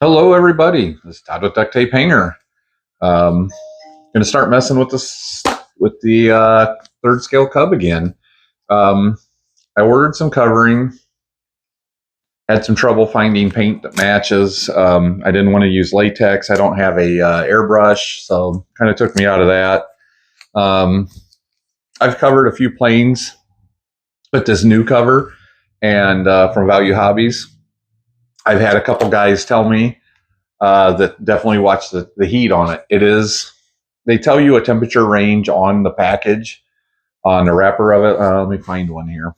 Hello, everybody. This is Todd with Duct Tape Painter. Going to start messing with this with the third scale Cub again. I ordered some covering. Had some trouble finding paint that matches. I didn't want to use latex. I don't have a airbrush, so kind of took me out of that. I've covered a few planes with this new cover, and from Value Hobbies, I've had a couple guys tell me that definitely watch the heat on it. They tell you a temperature range on the package, on the wrapper of it. Let me find one here.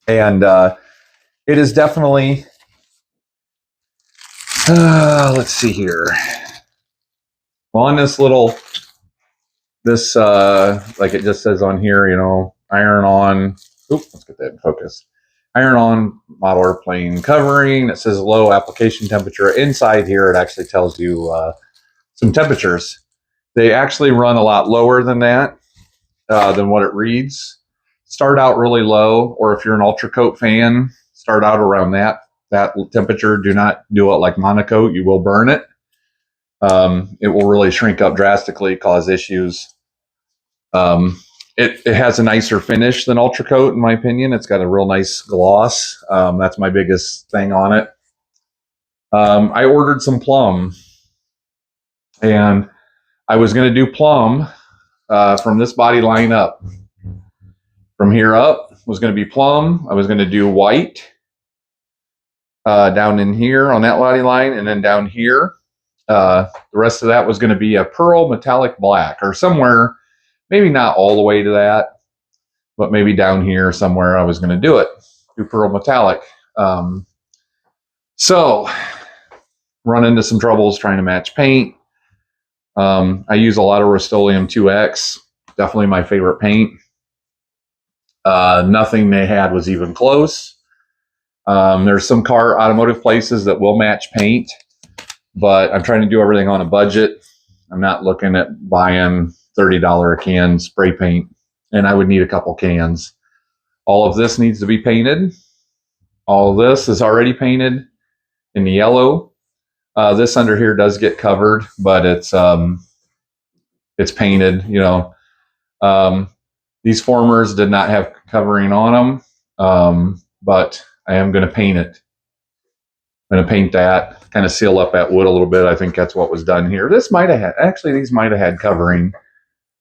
And it is definitely, let's see here. Well, on this like it just says on here, iron on, let's get that in focus. Iron on model airplane covering. It says low application temperature. Inside here, it actually tells you some temperatures. They actually run a lot lower than that, than what it reads. Start out really low, or if you're an Ultra Coat fan, start out around that temperature. Do not do it like monocoat. You will burn it. It will really shrink up drastically, cause issues. It has a nicer finish than Ultra Coat, in my opinion. It's got a real nice gloss. That's my biggest thing on it. I ordered some plum, and I was going to do plum from this body line up. From here up was going to be plum. I was going to do white down in here on that body line, and then down here, the rest of that was going to be a pearl metallic black, or somewhere, maybe not all the way to that, but maybe down here somewhere I was going to do pearl metallic. So run into some troubles trying to match paint. I use a lot of Rust-Oleum 2X, definitely my favorite paint. Nothing they had was even close. There's some automotive places that will match paint, but I'm trying to do everything on a budget. I'm not looking at buying $30 a can spray paint, and I would need a couple cans. All of this needs to be painted. All of this is already painted in the yellow. This under here does get covered, but it's painted. These formers did not have covering on them, but I am going to paint it. I'm going to paint that, kind of seal up that wood a little bit. I think that's what was done here. These might have had covering.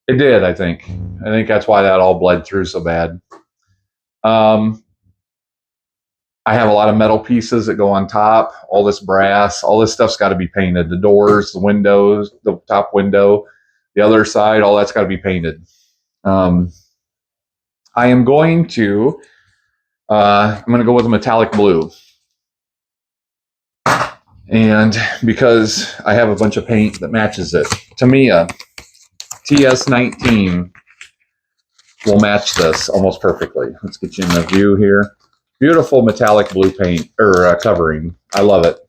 It did, I think. I think that's why that all bled through so bad. I have a lot of metal pieces that go on top. All this brass, all this stuff's got to be painted. The doors, the windows, the top window, the other side, all that's got to be painted. I am going to go with a metallic blue. And because I have a bunch of paint that matches it, Tamiya TS19 will match this almost perfectly. Let's get you in the view here. Beautiful metallic blue paint, or covering. I love it.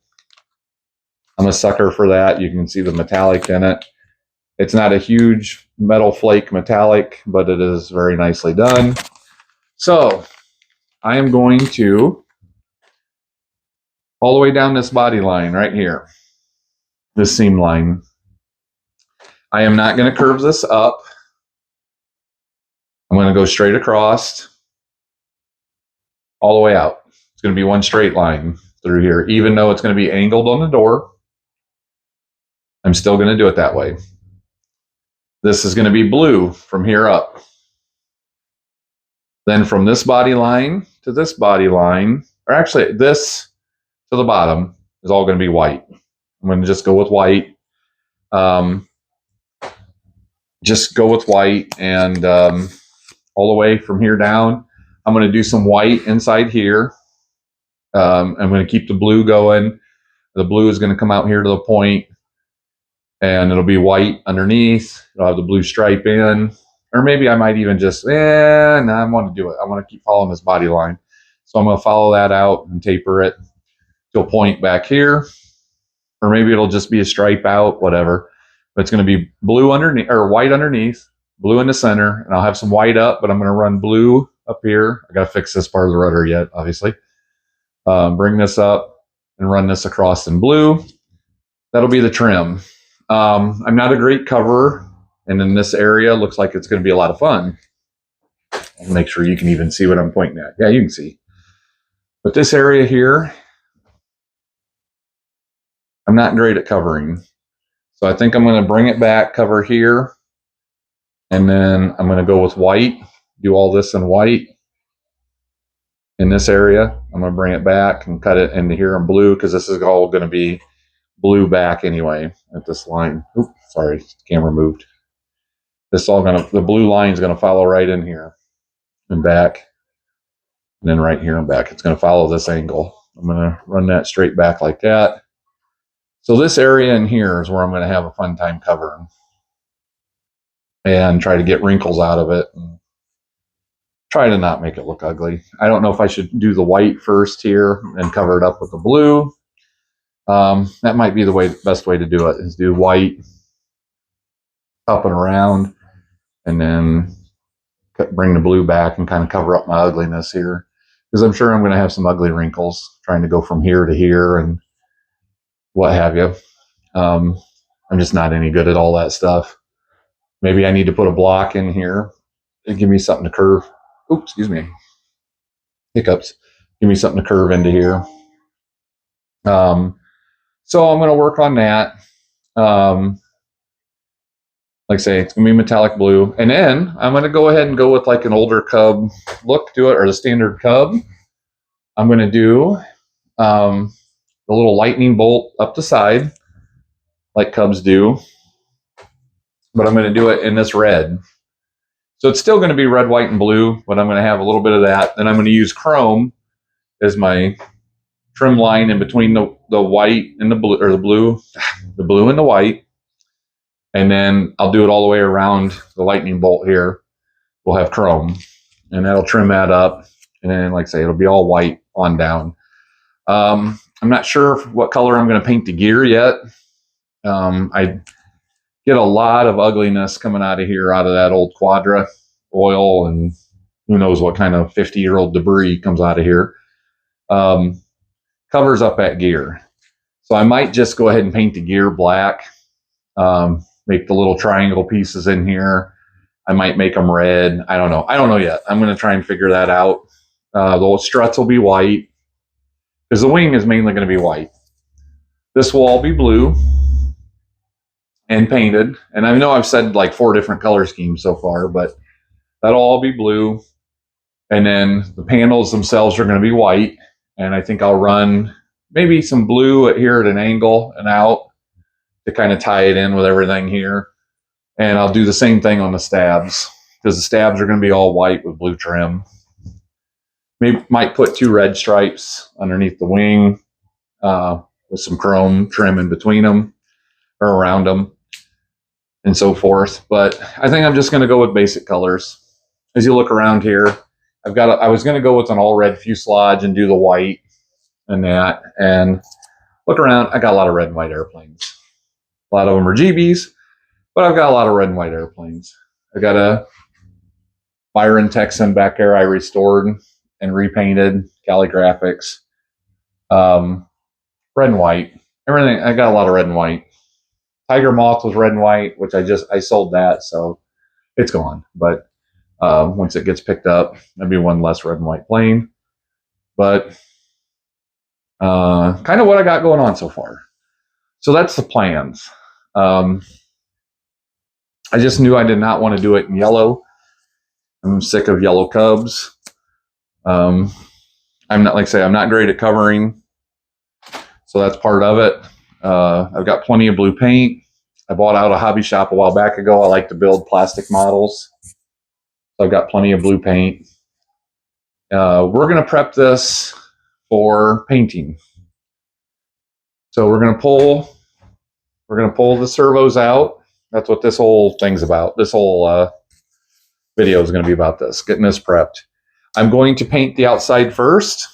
I'm a sucker for that. You can see the metallic in it. It's not a huge metal flake metallic, but it is very nicely done. So I am going to, all the way down this body line right here, this seam line, I am not going to curve this up. I'm going to go straight across all the way out. It's going to be one straight line through here. Even though it's going to be angled on the door, I'm still going to do it that way. This is going to be blue from here up. Then from this body line to this body line, or actually this to the bottom, is all going to be white. I'm going to just go with white. Just go with white, and all the way from here down, I'm going to do some white inside here. I'm going to keep the blue going. The blue is going to come out here to the point, and it'll be white underneath. It'll have the blue stripe in. Or maybe I might even just, no, I want to do it. I want to keep following this body line. So I'm going to follow that out and taper it to a point back here. Or maybe it'll just be a stripe out, whatever. But it's going to be blue underneath, or white underneath, blue in the center, and I'll have some white up, but I'm going to run blue up here. I got to fix this part of the rudder yet, obviously. Bring this up, and run this across in blue. That'll be the trim. I'm not a great coverer, and in this area, looks like it's going to be a lot of fun. I'll make sure you can even see what I'm pointing at. Yeah, you can see. But this area here, I'm not great at covering. So I think I'm going to bring it back, cover here, and then I'm going to go with white, do all this in white. In this area, I'm going to bring it back and cut it into here in blue, because this is all going to be blue back anyway at this line. Oops, sorry, camera moved. This all going to, the blue line is going to follow right in here and back, and then right here and back. It's going to follow this angle. I'm going to run that straight back like that. So this area in here is where I'm going to have a fun time covering and try to get wrinkles out of it and try to not make it look ugly. I don't know if I should do the white first here and cover it up with the blue. That might be the best way to do it, is do white up and around, and then bring the blue back and kind of cover up my ugliness here, because I'm sure I'm going to have some ugly wrinkles trying to go from here to here and what have you. I'm just not any good at all that stuff. Maybe I need to put a block in here and give me something to curve. Oops, excuse me. Hiccups. Give me something to curve into here. So I'm going to work on that. Like I say, it's going to be metallic blue. And then I'm going to go ahead and go with like an older Cub look to it, or the standard Cub. I'm going to do the little lightning bolt up the side, like Cubs do. But I'm going to do it in this red. So it's still going to be red, white, and blue, but I'm going to have a little bit of that. Then I'm going to use chrome as my trim line in between the white and the blue, or the blue and the white. And then I'll do it all the way around the lightning bolt here. We'll have chrome, and that'll trim that up. And then, like I say, it'll be all white on down. I'm not sure what color I'm going to paint the gear yet. I get a lot of ugliness coming out of here, out of that old Quadra oil, and who knows what kind of 50-year-old debris comes out of here. Covers up that gear. So I might just go ahead and paint the gear black. Make the little triangle pieces in here. I might make them red. I don't know yet. I'm going to try and figure that out. The struts will be white, because the wing is mainly going to be white. This will all be blue and painted. And I know I've said like 4 different color schemes so far, but that'll all be blue. And then the panels themselves are going to be white. And I think I'll run maybe some blue here at an angle and out to kind of tie it in with everything here. And I'll do the same thing on the stabs, because the stabs are going to be all white with blue trim. Maybe might put 2 red stripes underneath the wing with some chrome trim in between them or around them and so forth. But I think I'm just going to go with basic colors. As you look around here, I was going to go with an all red fuselage and do the white and that. And look around, I got a lot of red and white airplanes. A lot of them are GBs, but I've got a lot of red and white airplanes. I got a Byron Texan back there I restored and repainted, Cali Graphics. Red and white. Everything, I got a lot of red and white. Tiger Moth was red and white, which I sold that, so it's gone. But once it gets picked up, there'll be one less red and white plane. But kind of what I got going on so far. So that's the plans. I just knew I did not want to do it in yellow. I'm sick of yellow Cubs. I'm not, like I say, I'm not great at covering, so that's part of it. I've got plenty of blue paint. I bought out a hobby shop a while back ago. I like to build plastic models, so I've got plenty of blue paint. We're going to prep this for painting. So we're going to pull the servos out. That's what this whole thing's about. This whole video is going to be about this, getting this prepped. I'm going to paint the outside first,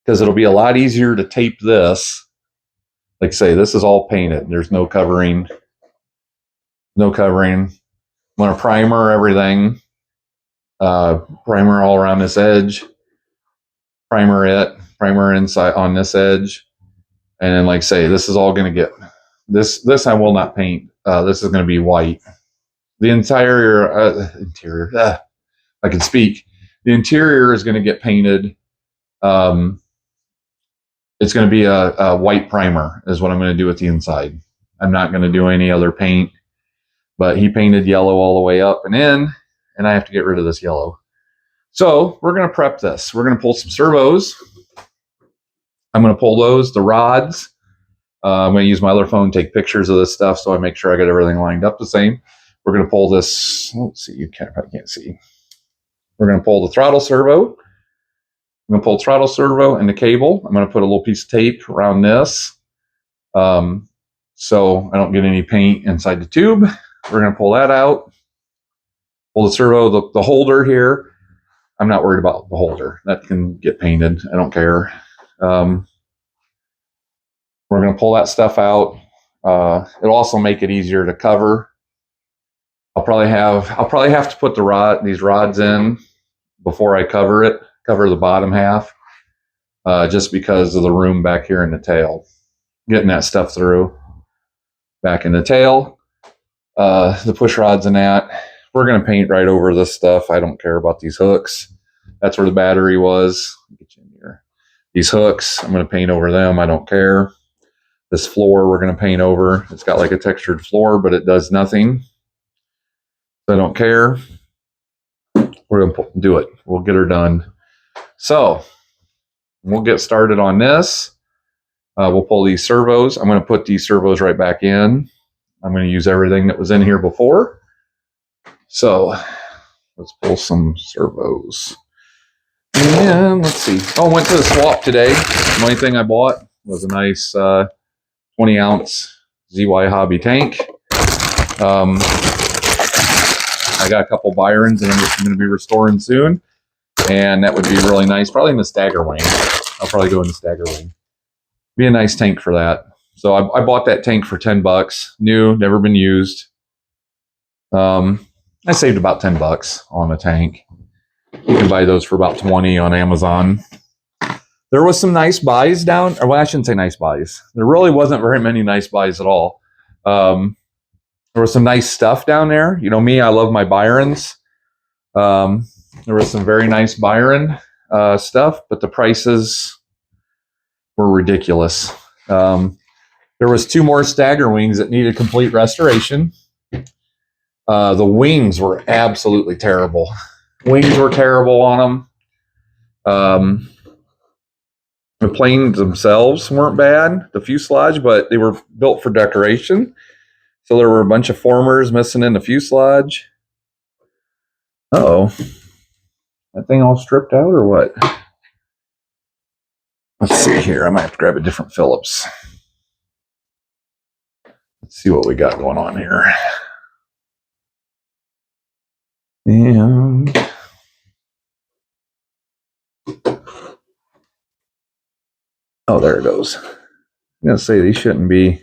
because it'll be a lot easier to tape this. Like I say, this is all painted. There's no covering. No covering. I'm going to primer everything. Primer all around this edge. Primer it. primer inside on this edge. And then, like say, this is all going to get, this I will not paint. This is going to be white. The interior, I can speak. The interior is going to get painted. It's going to be a white primer is what I'm going to do with the inside. I'm not going to do any other paint, but he painted yellow all the way up and in, and I have to get rid of this yellow. So we're going to prep this. We're going to pull some servos. I'm going to pull those, the rods. I'm going to use my other phone, take pictures of this stuff so I make sure I get everything lined up the same. We're going to pull this. Let's see, I can't see. We're going to pull the throttle servo. I'm going to pull the throttle servo and the cable. I'm going to put a little piece of tape around this so I don't get any paint inside the tube. We're going to pull that out. Pull the servo, the holder here. I'm not worried about the holder. That can get painted. I don't care. We're going to pull that stuff out. It'll also make it easier to cover. I'll probably have to put these rods in before I cover the bottom half, just because of the room back here in the tail. Getting that stuff through back in the tail, the push rods and that. We're going to paint right over this stuff. I don't care about these hooks. That's where the battery was. Get you in here. These hooks, I'm going to paint over them. I don't care. This floor, we're going to paint over. It's got like a textured floor, but it does nothing. I don't care. We're going to do it. We'll get her done. So we'll get started on this. We'll pull these servos. I'm going to put these servos right back in. I'm going to use everything that was in here before. So let's pull some servos. And let's see. Oh, I went to the swap today. The only thing I bought was a nice 20-ounce ZY Hobby tank. I got a couple Byrons and I'm going to be restoring soon. And that would be really nice. Probably in the stagger wing. I'll probably go in the stagger wing. Be a nice tank for that. So I bought that tank for $10. New, never been used. I saved about $10 on a tank. You can buy those for about $20 on Amazon. There was some nice buys down, or well, I shouldn't say nice buys. There really wasn't very many nice buys at all. There was some nice stuff down there. You know me, I love my Byrons. There was some very nice Byron stuff, but the prices were ridiculous. There was 2 more stagger wings that needed complete restoration. The wings were absolutely terrible. Wings were terrible on them. The planes themselves weren't bad, the fuselage, but they were built for decoration. So there were a bunch of formers missing in the fuselage. Uh-oh. That thing all stripped out or what? Let's see here. I might have to grab a different Phillips. Let's see what we got going on here. And oh, there it goes. I'm going to say these shouldn't be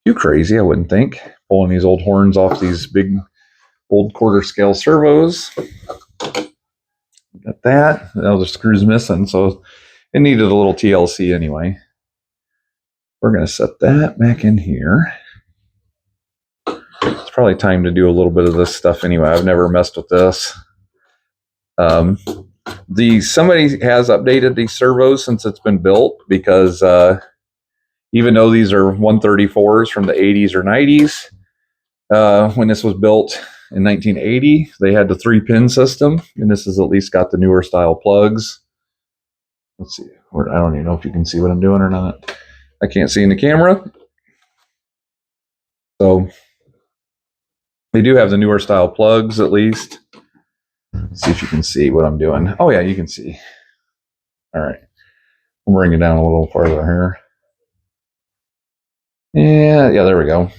too crazy, I wouldn't think. Pulling these old horns off these big old quarter scale servos. Got that. Now the screw's missing, so it needed a little TLC anyway. We're going to set that back in here. It's probably time to do a little bit of this stuff anyway. I've never messed with this. Somebody has updated these servos since it's been built, because even though these are 134s from the 80s or 90s, when this was built in 1980, they had the 3-pin system, and this has at least got the newer style plugs. Let's see. I don't even know if you can see what I'm doing or not. I can't see in the camera. So they do have the newer style plugs at least. Let's see if you can see what I'm doing. Oh yeah, you can see. All right. I'll bring it down a little farther here. Yeah, there we go.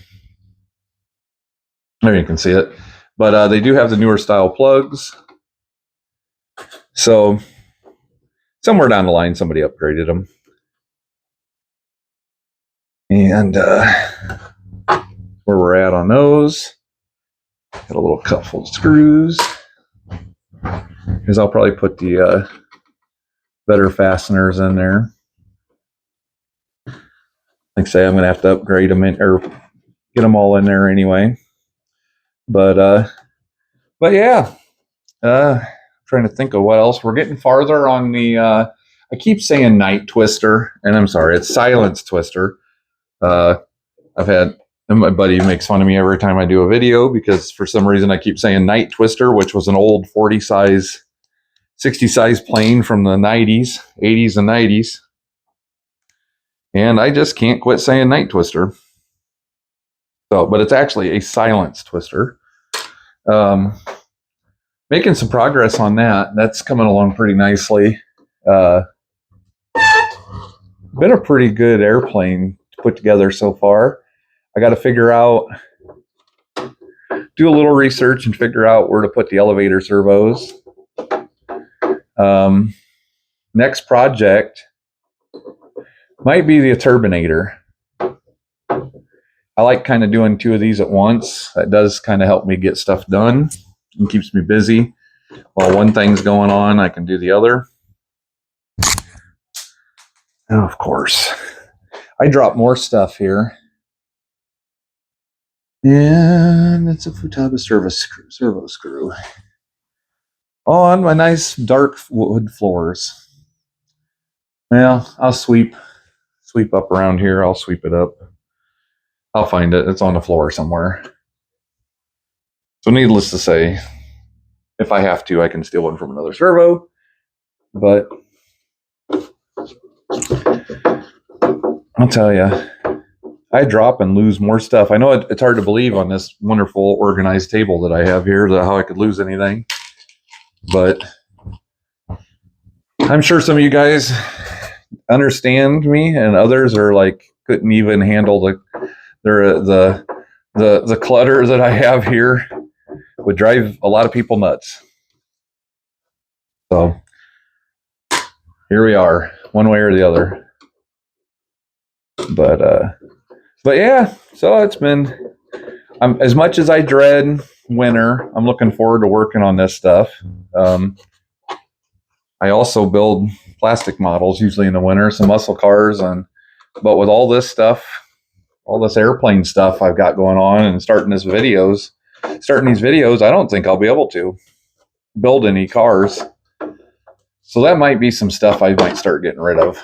There you can see it. But they do have the newer style plugs. So somewhere down the line, somebody upgraded them. And where we're at on those, got a little cup full of screws. Because I'll probably put the better fasteners in there. Like I say, I'm going to have to upgrade them or get them all in there anyway. But yeah, trying to think of what else. We're getting farther on the, I keep saying night twister, and I'm sorry, it's silence twister. I've had, and my buddy makes fun of me every time I do a video because for some reason I keep saying night twister, which was an old 40 size, 60 size plane from the 90s, 80s and 90s. And I just can't quit saying night twister. So, but it's actually a silence twister. Making some progress on that. That's coming along pretty nicely. Been a pretty good airplane to put together so far. I got to figure out, do a little research and figure out where to put the elevator servos. Next project might be the turbinator. I like kind of doing two of these at once. That does kind of help me get stuff done and keeps me busy. While one thing's going on, I can do the other. And of course, I dropped more stuff here. And it's a Futaba servo screw on my nice dark wood floors. Well, I'll sweep up around here. I'll sweep it up. I'll find it. It's on the floor somewhere. So needless to say, if I have to, I can steal one from another servo. But I'll tell you, I drop and lose more stuff. I know it's hard to believe on this wonderful organized table that I have here, how I could lose anything. But I'm sure some of you guys understand me, and others are like couldn't even handle the clutter that I have here. Would drive a lot of people nuts. So here we are, one way or the other. But yeah, so it's been, as much as I dread winter, I'm looking forward to working on this stuff. I also build plastic models usually in the winter, some muscle cars, but with all this stuff, all this airplane stuff I've got going on and starting these videos, I don't think I'll be able to build any cars. So that might be some stuff I might start getting rid of.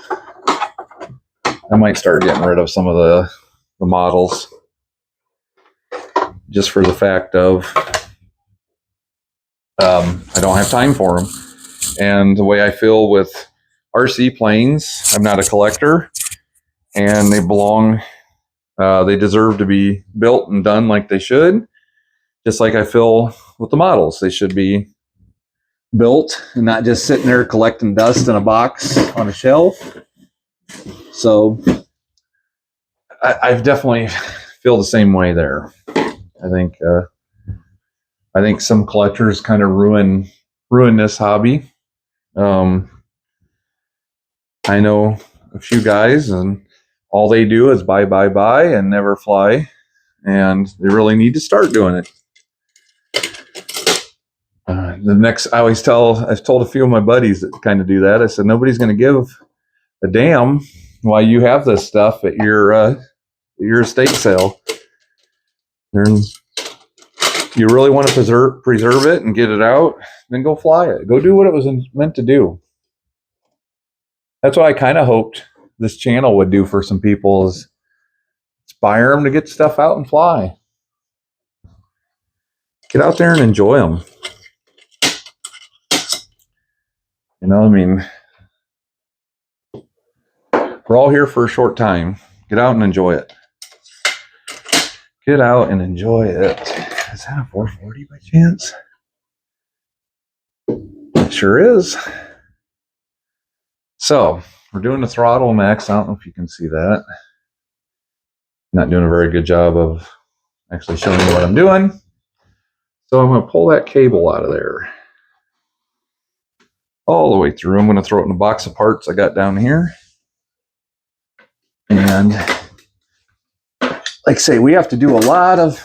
I might start getting rid of some of the models just for the fact of I don't have time for them. And the way I feel with RC planes, I'm not a collector, and they deserve to be built and done like they should. Just like I feel with the models, they should be built and not just sitting there collecting dust in a box on a shelf. So I definitely feel the same way there. I think some collectors kind of ruin this hobby. I know a few guys, and all they do is buy and never fly, and they really need to start doing it. I've told a few of my buddies that kind of do that. I said, nobody's going to give a damn why you have this stuff at your estate sale. And you really want to preserve it and get it out, then go fly it. Go do what it was meant to do. That's what I kind of hoped this channel would do for some people, is inspire them to get stuff out and fly. Get out there and enjoy them. You know, I mean, we're all here for a short time. Get out and enjoy it. Get out and enjoy it. Is that a 440 by chance? It sure is. So, we're doing the throttle max. I don't know if you can see that. Not doing a very good job of actually showing you what I'm doing. So I'm going to pull that cable out of there. All the way through. I'm going to throw it in a box of parts I got down here. And like I say, we have to do a lot of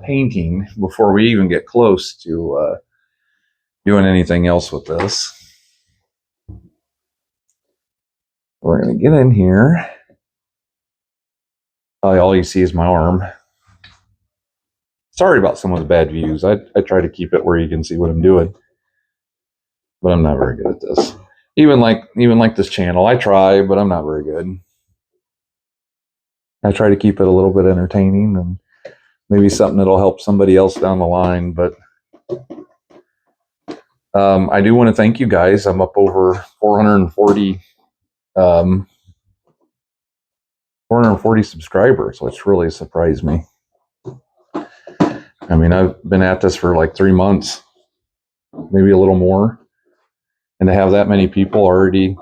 painting before we even get close to doing anything else with this. We're going to get in here. All you see is my arm. Sorry about some of the bad views. I try to keep it where you can see what I'm doing, but I'm not very good at this. Even like this channel, I try, but I'm not very good. I try to keep it a little bit entertaining and maybe something that'll help somebody else down the line. But I do want to thank you guys. I'm up over 440 subscribers, which really surprised me. I mean, I've been at this for like 3 months, maybe a little more. And to have that many people already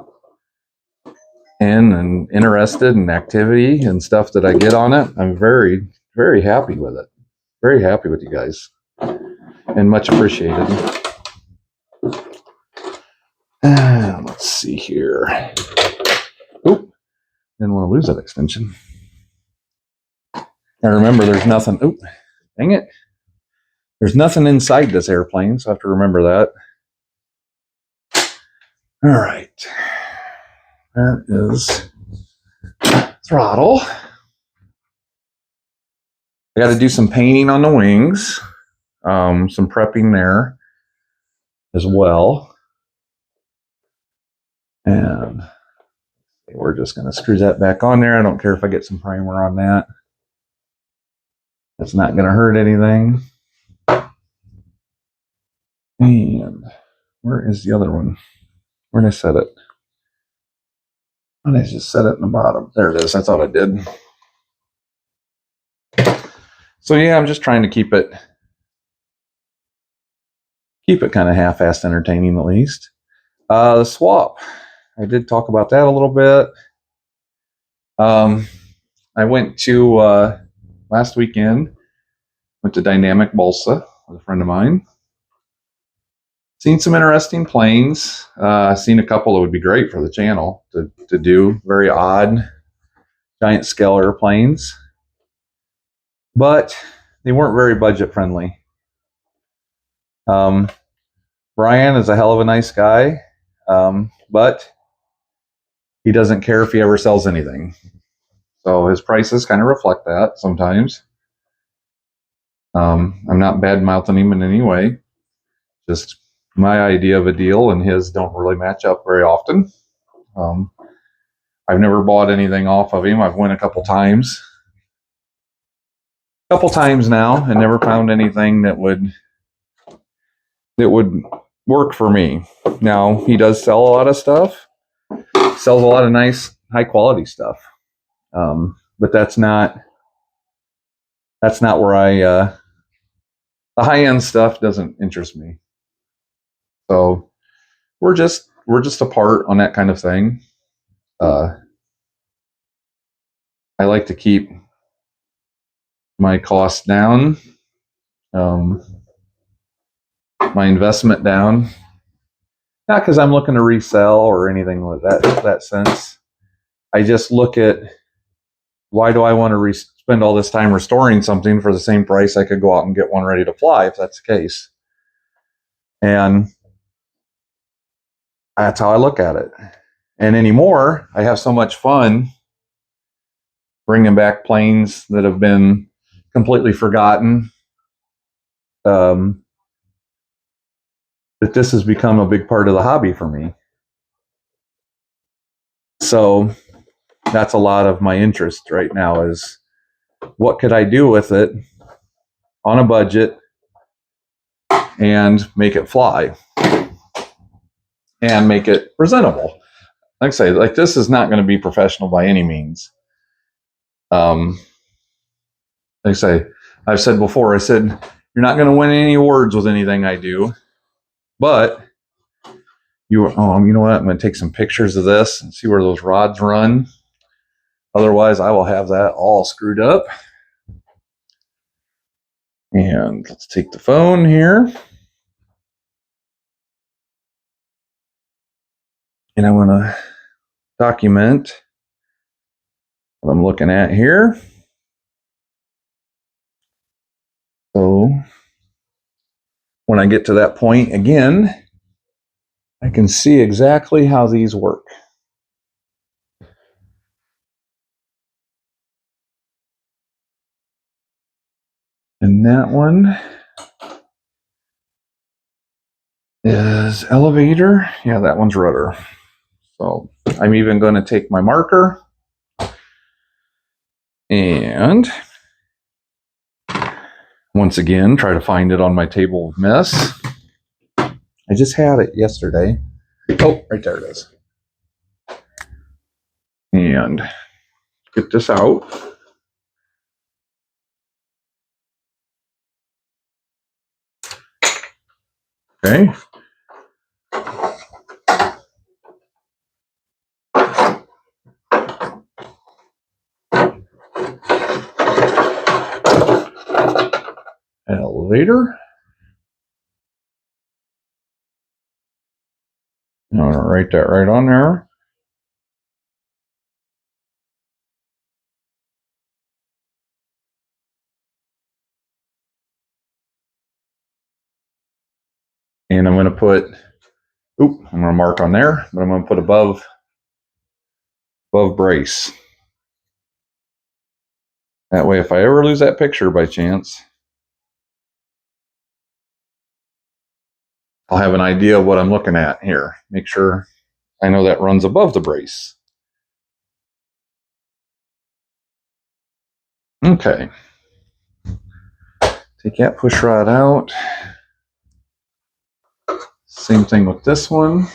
in and interested in activity and stuff that I get on it, I'm very, very happy with it. Very happy with you guys. And much appreciated. Let's see here. Oop, didn't want to lose that extension. And remember, there's nothing. Oop, dang it. There's nothing inside this airplane, so I have to remember that. All right. That is throttle. I got to do some painting on the wings, some prepping there as well. And we're just going to screw that back on there. I don't care if I get some primer on that. It's not going to hurt anything. And where is the other one? Where did I set it? I just set it in the bottom. There it is. I thought I did. So yeah, I'm just trying to keep it kind of half-assed entertaining at least. The swap. I did talk about that a little bit. I went to last weekend. Went to Dynamic Balsa with a friend of mine. Seen some interesting planes. Seen a couple that would be great for the channel to do. Very odd, giant scale airplanes. But they weren't very budget friendly. Brian is a hell of a nice guy, but he doesn't care if he ever sells anything. So his prices kind of reflect that sometimes. I'm not bad-mouthing him in any way. Just my idea of a deal and his don't really match up very often. I've never bought anything off of him. I've went a couple times now and never found anything that would work for me. Now, he does sell a lot of stuff. Sells a lot of nice, high-quality stuff. But that's not where the high-end stuff doesn't interest me. So we're just apart on that kind of thing. I like to keep my costs down, my investment down. Not because I'm looking to resell or anything like that sense. I just look at, why do I want to spend all this time restoring something for the same price I could go out and get one ready to fly if that's the case? And that's how I look at it. And anymore, I have so much fun bringing back planes that have been completely forgotten, that this has become a big part of the hobby for me. So that's a lot of my interest right now, is what could I do with it on a budget and make it fly and make it presentable. Like I say, like, this is not going to be professional by any means. Like I say, I've said before, I said, you're not going to win any awards with anything I do, but you know what? I'm going to take some pictures of this and see where those rods run. Otherwise, I will have that all screwed up. And let's take the phone here. And I want to document what I'm looking at here. So when I get to that point again, I can see exactly how these work. And that one is elevator. Yeah, that one's rudder. So I'm even going to take my marker and once again try to find it on my table of mess. I just had it yesterday. Oh, right there it is. And get this out. Okay. Elevator. I'm going to write that right on there. And I'm going to put, I'm going to mark on there, but I'm going to put above brace. That way, if I ever lose that picture by chance, I'll have an idea of what I'm looking at here. Make sure I know that runs above the brace. Okay. Take that push rod out. Same thing with this one.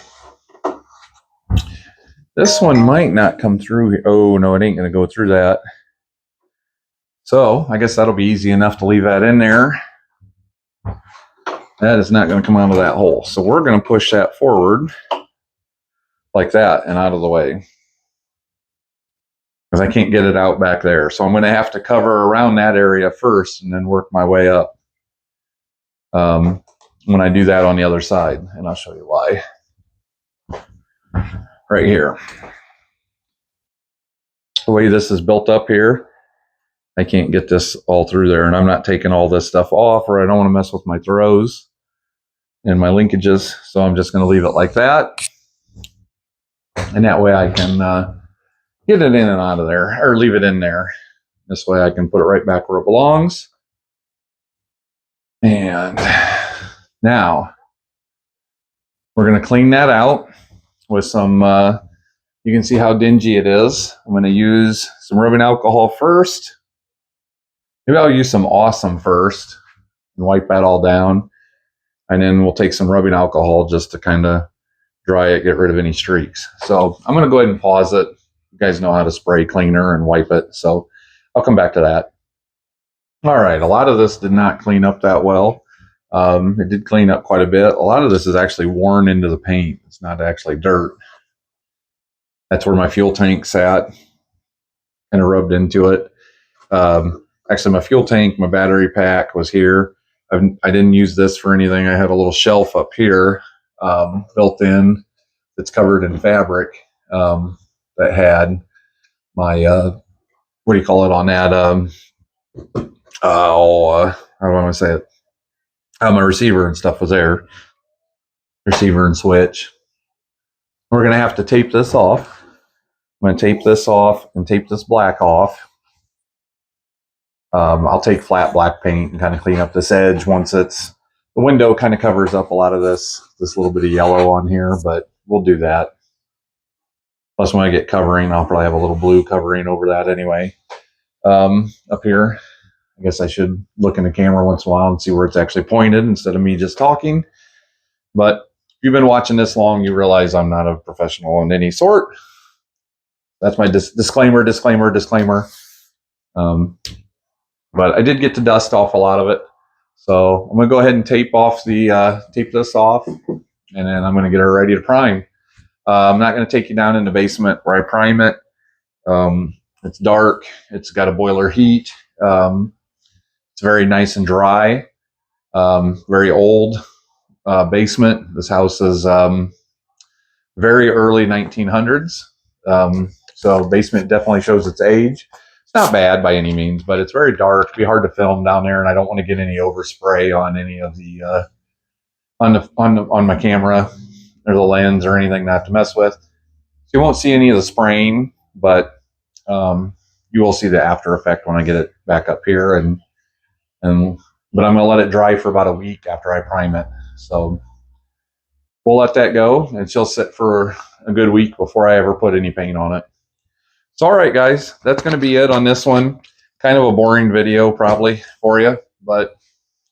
This one might not come through here. Oh, no, it ain't going to go through that. So I guess that'll be easy enough to leave that in there. That is not going to come out of that hole. So we're going to push that forward like that and out of the way, because I can't get it out back there. So I'm going to have to cover around that area first and then work my way up when I do that on the other side. And I'll show you why. Right here. The way this is built up here, I can't get this all through there. And I'm not taking all this stuff off, or I don't want to mess with my throws and my linkages. So I'm just going to leave it like that. And that way I can get it in and out of there, or leave it in there. This way I can put it right back where it belongs. And now we're going to clean that out with some, you can see how dingy it is. I'm going to use some rubbing alcohol first. Maybe I'll use some Awesome first and wipe that all down. And then we'll take some rubbing alcohol just to kind of dry it, get rid of any streaks. So I'm going to go ahead and pause it. You guys know how to spray cleaner and wipe it. So I'll come back to that. All right, a lot of this did not clean up that well. It did clean up quite a bit. A lot of this is actually worn into the paint. It's not actually dirt. That's where my fuel tank sat, kind of rubbed into it. Actually, my fuel tank, my battery pack was here. I didn't use this for anything. I had a little shelf up here built in that's covered in fabric that had my, what do you call it on that? How do I want to say it? My receiver and stuff was there. Receiver and switch. We're going to have to tape this off. I'm going to tape this off and tape this black off. I'll take flat black paint and kind of clean up this edge once it's, the window kind of covers up a lot of this little bit of yellow on here, but we'll do that. Plus when I get covering, I'll probably have a little blue covering over that anyway. Up here, I guess I should look in the camera once in a while and see where it's actually pointed instead of me just talking. But if you've been watching this long, you realize I'm not a professional in any sort. That's my disclaimer. But I did get to dust off a lot of it. So I'm going to go ahead and tape this off, and then I'm going to get her ready to prime. I'm not going to take you down in the basement where I prime it. It's dark. It's got a boiler heat. It's very nice and dry. Very old basement. This house is very early 1900s. So basement definitely shows its age. It's not bad by any means, but it's very dark. It'd be hard to film down there, and I don't want to get any overspray on any of the on my camera or the lens or anything not to mess with. So you won't see any of the spraying, but you will see the after effect when I get it back up here. And But I'm going to let it dry for about a week after I prime it. So we'll let that go, and she'll sit for a good week before I ever put any paint on it. So, all right, guys, that's going to be it on this one. Kind of a boring video probably for you, but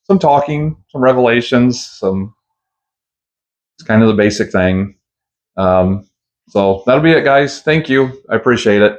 some talking, some revelations, it's kind of the basic thing. So that'll be it, guys. Thank you. I appreciate it.